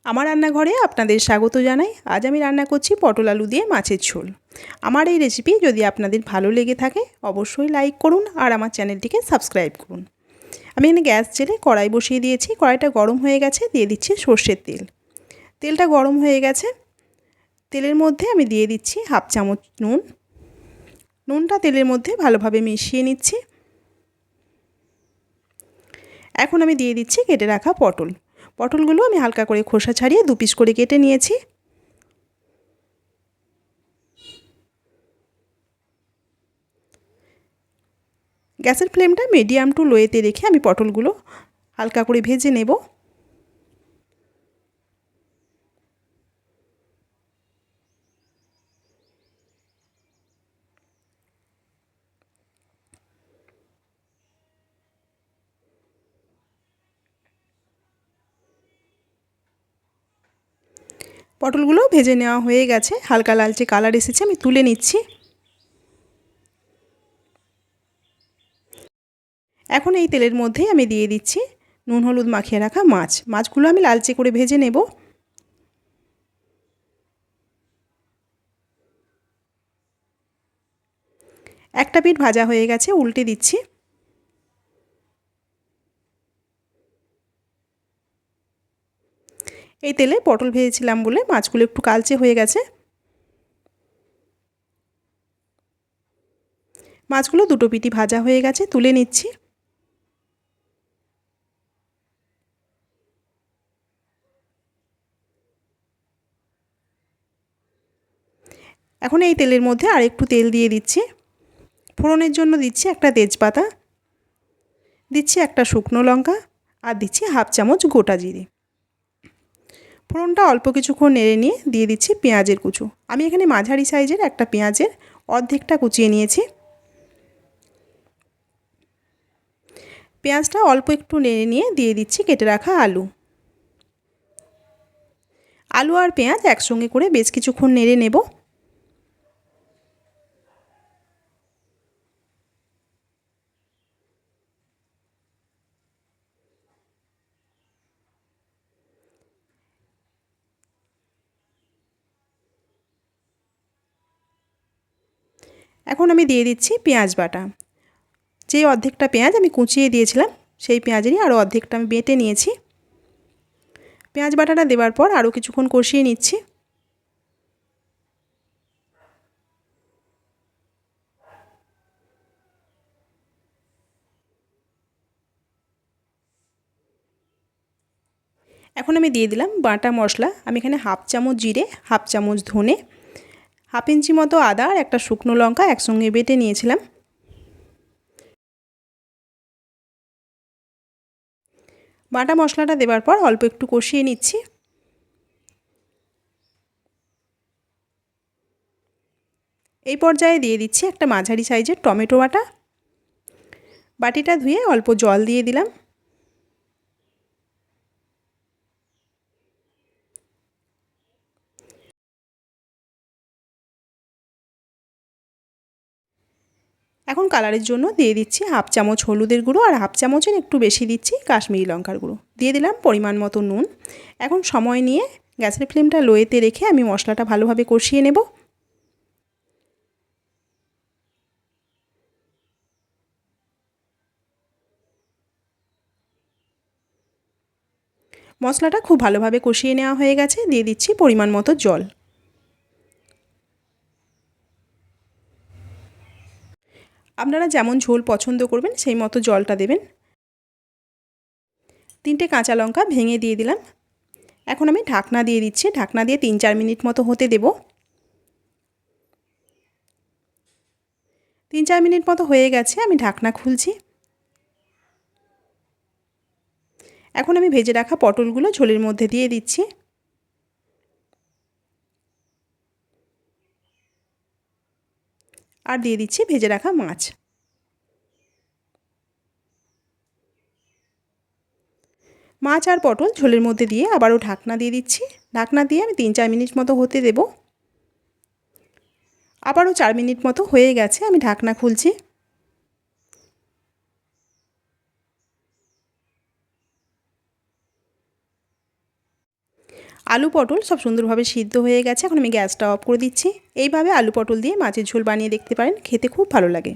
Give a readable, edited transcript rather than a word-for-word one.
আমার রান্নাঘরে আপনাদের স্বাগত জানাই। আজ আমি রান্না করছি পটল আলু দিয়ে মাছের ঝোল। আমার এই রেসিপি যদি আপনাদের ভালো লেগে থাকে অবশ্যই লাইক করুন আর আমার চ্যানেলটিকে সাবস্ক্রাইব করুন। আমি এখানে গ্যাস জেলে কড়াই বসিয়ে দিয়েছি। কড়াইটা গরম হয়ে গেছে, দিয়ে দিচ্ছি সর্ষের তেল। তেলটা গরম হয়ে গেছে, তেলের মধ্যে আমি দিয়ে দিচ্ছি হাফ চামচ নুন। নুনটা তেলের মধ্যে ভালোভাবে মিশিয়ে নিচ্ছি। এখন আমি দিয়ে দিচ্ছি কেটে রাখা পটল। পটলগুলো আমি হালকা করে খোসা ছাড়িয়ে 2 পিস করে কেটে নিয়েছি। গ্যাসের ফ্লেমটা মিডিয়াম টু লোয়েতে রেখে আমি পটলগুলো হালকা করে ভেজে নেব। পটলগুলো ভেজে নেওয়া হয়ে গেছে, হালকা লালচে কালার এসেছে, আমি তুলে নিচ্ছি। এখন এই তেলের মধ্যেই আমি দিয়ে দিচ্ছি নুন হলুদ মাখিয়ে রাখা মাছগুলো আমি লালচে করে ভেজে নেব। একটা পিঠ ভাজা হয়ে গেছে, উল্টে দিচ্ছি। এই তেলে পটল ভেজেছিলাম বলে মাছগুলো একটু কালচে হয়ে গেছে। মাছগুলো দুটো পিঠই ভাজা হয়ে গেছে, তুলে নিচ্ছি। এখন এই তেলের মধ্যে আর একটু তেল দিয়ে দিচ্ছি। ফোড়নের জন্য দিচ্ছি একটা তেজপাতা, দিচ্ছি একটা শুকনো লঙ্কা আর দিচ্ছি হাফ চামচ গোটা জিরে। ফোড়নটা অল্প কিছুক্ষণ নেড়ে নিয়ে দিয়ে দিচ্ছি পেঁয়াজের কুচো। আমি এখানে মাঝারি সাইজের একটা পেঁয়াজের অর্ধেকটা কুচিয়ে নিয়েছি। পেঁয়াজটা অল্প একটু নেড়ে নিয়ে দিয়ে দিচ্ছি কেটে রাখা আলু। আলু আর পেঁয়াজ একসঙ্গে করে বেশ কিছুক্ষণ নেড়ে নেব। এখন আমি দিয়ে দিচ্ছি পেঁয়াজ বাটা। যেই অর্ধেকটা পেঁয়াজ আমি কুচিয়ে দিয়েছিলাম সেই পেঁয়াজেরই আরও অর্ধেকটা আমি বেটে নিয়েছি। পেঁয়াজ বাটাটা দেওয়ার পর আরও কিছুক্ষণ কষিয়ে নিচ্ছি। এখন আমি দিয়ে দিলাম বাটা মশলা। আমি এখানে হাফ চামচ জিরে, হাফ চামচ ধনে, হাফ ইঞ্চি মতো আদা আর একটা শুকনো লঙ্কা একসঙ্গে বেটে নিয়েছিলাম। বাটা মশলাটা দেওয়ার পর অল্প একটু কষিয়ে নিচ্ছি। এই পর্যায়ে দিয়ে দিচ্ছি একটা মাঝারি সাইজের টমেটো বাটা। বাটিটা ধুয়ে অল্প জল দিয়ে দিলাম। এখন কালারের জন্য দিয়ে দিচ্ছি হাফ চামচ হলুদের গুঁড়ো আর হাফ চামচের একটু বেশি দিচ্ছি কাশ্মীরি লঙ্কার গুঁড়ো। দিয়ে দিলাম পরিমাণ মতো নুন। এখন সময় নিয়ে গ্যাসের ফ্লেমটা লোয়েতে রেখে আমি মশলাটা ভালোভাবে কষিয়ে নেব। মশলাটা খুব ভালোভাবে কষিয়ে নেওয়া হয়ে গেছে, দিয়ে দিচ্ছি পরিমাণ মতো জল। আপনারা যেমন ঝোল পছন্দ করবেন সেই মতো জলটা দেবেন। 3টে কাঁচা লঙ্কা ভেঙে দিয়ে দিলাম। এখন আমি ঢাকনা দিয়ে দিচ্ছি। ঢাকনা দিয়ে 3-4 মিনিট মতো হতে দেব। 3-4 মিনিট মতো হয়ে গেছে, আমি ঢাকনা খুলছি। এখন আমি ভেজে রাখা পটলগুলো ঝোলের মধ্যে দিয়ে দিচ্ছি। আর দিয়ে দিচ্ছি ভেজে রাখা মাছ। মাছ আর পটল ঝোলের মধ্যে দিয়ে আবারও ঢাকনা দিয়ে দিচ্ছি। ঢাকনা দিয়ে আমি 3-4 মিনিট মতো হতে দেব। আবারও 4 মিনিট মতো হয়ে গেছে, আমি ঢাকনা খুলছি। আলু পটল সব সুন্দরভাবে সিদ্ধ হয়ে গেছে। এখন আমি গ্যাসটা অফ করে দিচ্ছি। এইভাবে আলু পটল দিয়ে মাছের ঝোল বানিয়ে দেখতে পারেন, খেতে খুব ভালো লাগে।